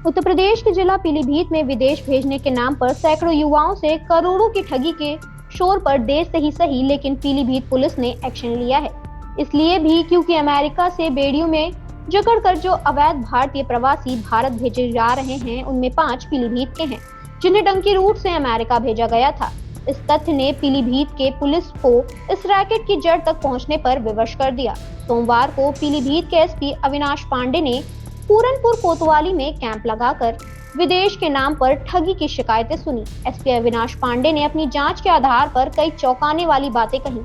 उत्तर प्रदेश के जिला पीलीभीत में विदेश भेजने के नाम पर सैकड़ों युवाओं से करोड़ों की ठगी के शोर पर देर से ही सही लेकिन पीलीभीत पुलिस ने एक्शन लिया है। इसलिए भी क्योंकि अमेरिका से बेड़ियों में जकड़कर जो अवैध भारतीय प्रवासी भारत भेजे जा रहे हैं उनमें 5 पीलीभीत के हैं जिन्हें डंकी रूट से अमेरिका भेजा गया था। इस तथ्य ने पीलीभीत के पुलिस को इस रैकेट की जड़ तक पहुंचने पर विवश कर दिया। सोमवार को पीलीभीत के एसपी अविनाश पांडे ने पूरनपुर कोतवाली में कैंप लगाकर विदेश के नाम पर ठगी की शिकायतें सुनी। एसपी अविनाश पांडे ने अपनी जांच के आधार पर कई चौंकाने वाली बातें कही,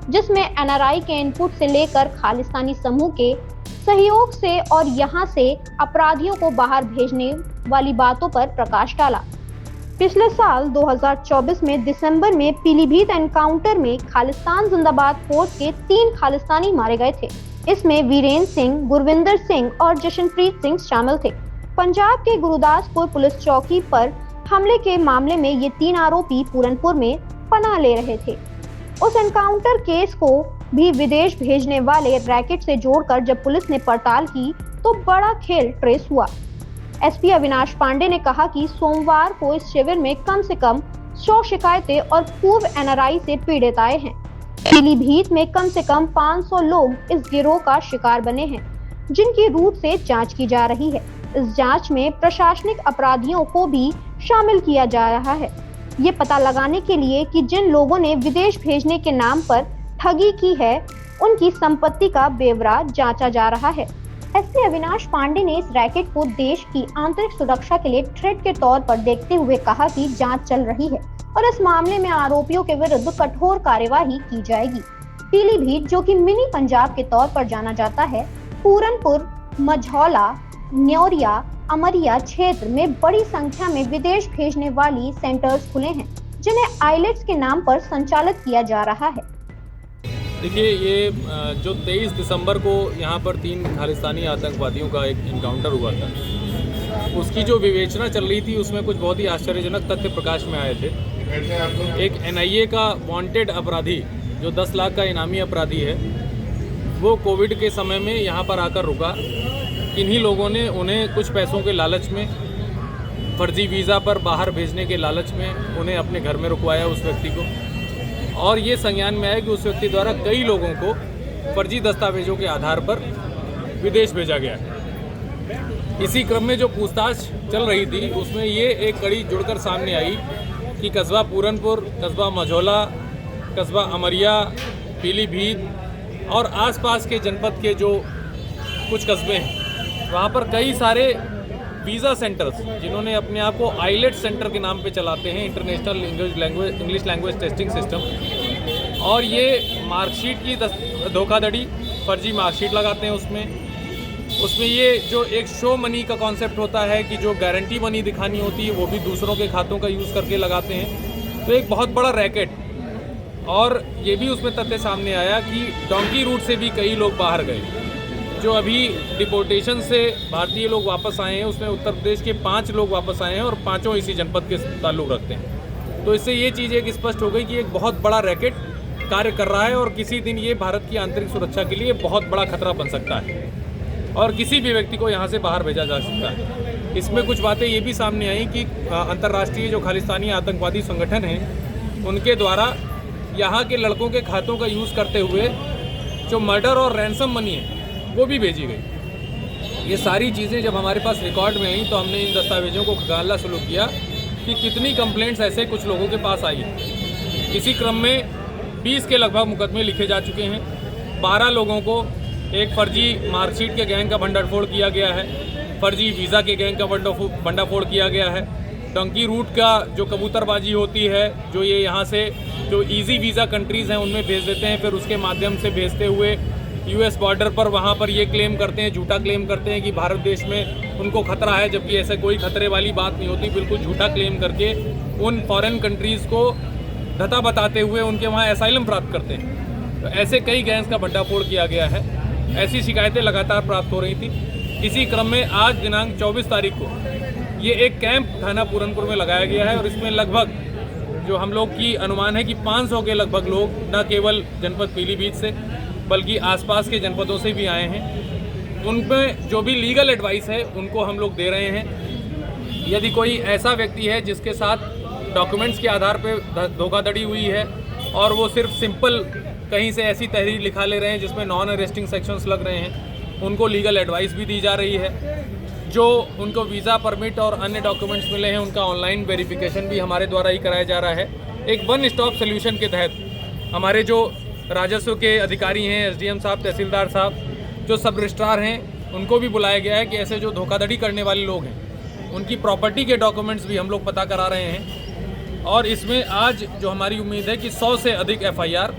जिसमें एनआरआई के इनपुट से लेकर खालिस्तानी समूह के सहयोग से और यहां से अपराधियों को बाहर भेजने वाली बातों पर प्रकाश डाला। पिछले साल 2024 में दिसंबर में पीलीभीत एनकाउंटर में खालिस्तान जिंदाबाद फोर्स के 3 खालिस्तानी मारे गए थे। इसमें वीरेंद्र सिंह, गुरविंदर सिंह और जशनप्रीत सिंह शामिल थे। पंजाब के गुरुदासपुर पुलिस चौकी पर हमले के मामले में ये 3 आरोपी पूरनपुर में पनाह ले रहे थे। उस एनकाउंटर केस को भी विदेश भेजने वाले रैकेट से जोड़कर जब पुलिस ने पड़ताल की तो बड़ा खेल ट्रेस हुआ। एसपी अविनाश पांडे ने कहा कि सोमवार को इस शिविर में कम से कम 100 शिकायतें और पूर्व एनआरआई से पीड़ित आए हैं। पीलीभीत में कम से कम 500 लोग इस गिरोह का शिकार बने हैं, जिनकी रूट से जांच की जा रही है। इस जांच में प्रशासनिक अपराधियों को भी शामिल किया जा रहा है, ये पता लगाने के लिए कि जिन लोगों ने विदेश भेजने के नाम पर ठगी की है उनकी संपत्ति का ब्यौरा जांचा जा रहा है। एसपी अविनाश पांडे ने इस रैकेट को देश की आंतरिक सुरक्षा के लिए थ्रेट के तौर पर देखते हुए कहा कि जांच चल रही है और इस मामले में आरोपियों के विरुद्ध कठोर कार्यवाही की जाएगी। पीलीभीत, जो कि मिनी पंजाब के तौर पर जाना जाता है, पूरनपुर, मझौला, न्योरिया, अमरिया क्षेत्र में बड़ी संख्या में विदेश भेजने वाली सेंटर्स खुले हैं, जिन्हें आइलेट्स के नाम पर संचालित किया जा रहा है। देखिए, ये जो 23 दिसंबर को यहाँ पर 3 खालिस्तानी आतंकवादियों का एक इनकाउंटर हुआ था, उसकी जो विवेचना चल रही थी उसमें कुछ बहुत ही आश्चर्यजनक तथ्य प्रकाश में आए थे। एक एनआईए का वांटेड अपराधी जो 10 लाख का इनामी अपराधी है, वो कोविड के समय में यहाँ पर आकर रुका। किन्हीं लोगों ने उन्हें कुछ पैसों के लालच में, फर्जी वीज़ा पर बाहर भेजने के लालच में उन्हें अपने घर में रुकवाया उस व्यक्ति को, और ये संज्ञान में आया कि उस व्यक्ति द्वारा कई लोगों को फर्जी दस्तावेजों के आधार पर विदेश भेजा गया है। इसी क्रम में जो पूछताछ चल रही थी उसमें ये एक कड़ी जुड़कर सामने आई कि कस्बा पूरनपुर, कस्बा मझौला, कस्बा अमरिया, पीलीभीत और आसपास के जनपद के जो कुछ कस्बे हैं, वहाँ पर कई सारे वीज़ा सेंटर्स जिन्होंने अपने आप को आइलेट सेंटर के नाम पे चलाते हैं, international English language testing system, और ये मार्कशीट की धोखाधड़ी, फर्जी मार्कशीट लगाते हैं। उसमें ये जो एक शो मनी का कॉन्सेप्ट होता है कि जो गारंटी मनी दिखानी होती है वो भी दूसरों के खातों का यूज़ करके लगाते हैं। तो एक बहुत बड़ा रैकेट। और ये भी उसमें तथ्य सामने आया कि डोंकी रूट से भी कई लोग बाहर गए। जो अभी डिपोर्टेशन से भारतीय लोग वापस आए हैं उसमें उत्तर प्रदेश के 5 लोग वापस आए हैं और 5 इसी जनपद के ताल्लुक़ रखते हैं। तो इससे ये चीज़ एक स्पष्ट हो गई कि एक बहुत बड़ा रैकेट कार्य कर रहा है और किसी दिन ये भारत की आंतरिक सुरक्षा के लिए बहुत बड़ा खतरा बन सकता है और किसी भी व्यक्ति को यहाँ से बाहर भेजा जा सकता है। इसमें कुछ बातें ये भी सामने आई कि अंतर्राष्ट्रीय जो खालिस्तानी आतंकवादी संगठन हैं उनके द्वारा यहाँ के लड़कों के खातों का यूज़ करते हुए जो मर्डर और रैंसम मनी है वो भी भेजी गई। ये सारी चीज़ें जब हमारे पास रिकॉर्ड में आई तो हमने इन दस्तावेजों को खंगालना शुरू किया कि कितनी कंप्लेंट्स ऐसे कुछ लोगों के पास आई हैं। इसी क्रम में 20 के लगभग मुकदमे लिखे जा चुके हैं। 12 लोगों को एक फर्जी मार्कशीट के गैंग का भंडाफोड़ किया गया है, फर्जी वीज़ा के गैंग का भंडाफोड़ किया गया है। डंकी रूट का जो कबूतरबाजी होती है, जो ये यहाँ से जो इजी वीज़ा कंट्रीज़ हैं उनमें भेज देते हैं, फिर उसके माध्यम से भेजते हुए यूएस बॉर्डर पर वहाँ पर ये क्लेम करते हैं, झूठा क्लेम करते हैं कि भारत देश में उनको खतरा है, जबकि ऐसा कोई खतरे वाली बात नहीं होती। बिल्कुल झूठा क्लेम करके उन फॉरेन कंट्रीज़ को धता बताते हुए उनके वहाँ एसाइलम प्राप्त करते हैं। तो ऐसे कई गैंग्स का भंडाफोड़ किया गया है। ऐसी शिकायतें लगातार प्राप्त हो रही थी। इसी क्रम में आज दिनांक 24 तारीख को ये एक कैंप थाना पूरनपुर में लगाया गया है और इसमें लगभग जो हम लोग की अनुमान है कि 500 के लगभग लोग न केवल जनपद पीलीभीत से बल्कि आसपास के जनपदों से भी आए हैं। उन पर जो भी लीगल एडवाइस है उनको हम लोग दे रहे हैं। यदि कोई ऐसा व्यक्ति है जिसके साथ डॉक्यूमेंट्स के आधार पर धोखाधड़ी हुई है और वो सिर्फ सिंपल कहीं से ऐसी तहरीर लिखा ले रहे हैं जिसमें नॉन अरेस्टिंग सेक्शंस लग रहे हैं, उनको लीगल एडवाइस भी दी जा रही है। जो उनको वीज़ा परमिट और अन्य डॉक्यूमेंट्स मिले हैं उनका ऑनलाइन वेरिफिकेशन भी हमारे द्वारा ही कराया जा रहा है। एक वन स्टॉप सोल्यूशन के तहत हमारे जो राजस्व के अधिकारी हैं, एसडीएम साहब, तहसीलदार साहब, जो सब रजिस्ट्रार हैं, उनको भी बुलाया गया है कि ऐसे जो धोखाधड़ी करने वाले लोग हैं उनकी प्रॉपर्टी के डॉक्यूमेंट्स भी हम लोग पता करा रहे हैं। और इसमें आज जो हमारी उम्मीद है कि 100 से अधिक FIR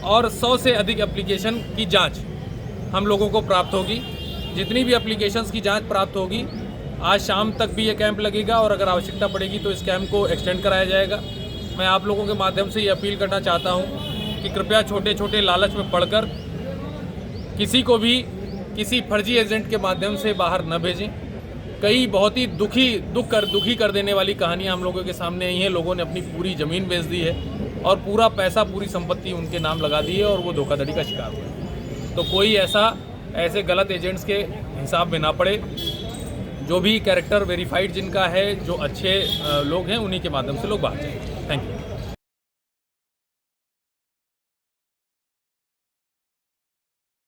और 100 से अधिक एप्लीकेशन की जांच हम लोगों को प्राप्त होगी। जितनी भी एप्लीकेशंस की जांच प्राप्त होगी आज शाम तक भी ये कैंप लगेगा और अगर आवश्यकता पड़ेगी तो इस कैंप को एक्सटेंड कराया जाएगा। मैं आप लोगों के माध्यम से ये अपील करना चाहता हूँ कि कृपया छोटे छोटे लालच में पड़कर किसी को भी किसी फर्जी एजेंट के माध्यम से बाहर न भेजें। कई बहुत ही दुखी कर देने वाली कहानियाँ हम लोगों के सामने आई हैं। लोगों ने अपनी पूरी ज़मीन बेच दी है और पूरा पैसा, पूरी संपत्ति उनके नाम लगा दी है और वो धोखाधड़ी का शिकार हुए। तो कोई ऐसे गलत एजेंट्स के हिसाब में ना पड़े। जो भी कैरेक्टर वेरीफाइड जिनका है, जो अच्छे लोग हैं, उन्हीं के माध्यम से लोग बाहर जाएं। Thank you.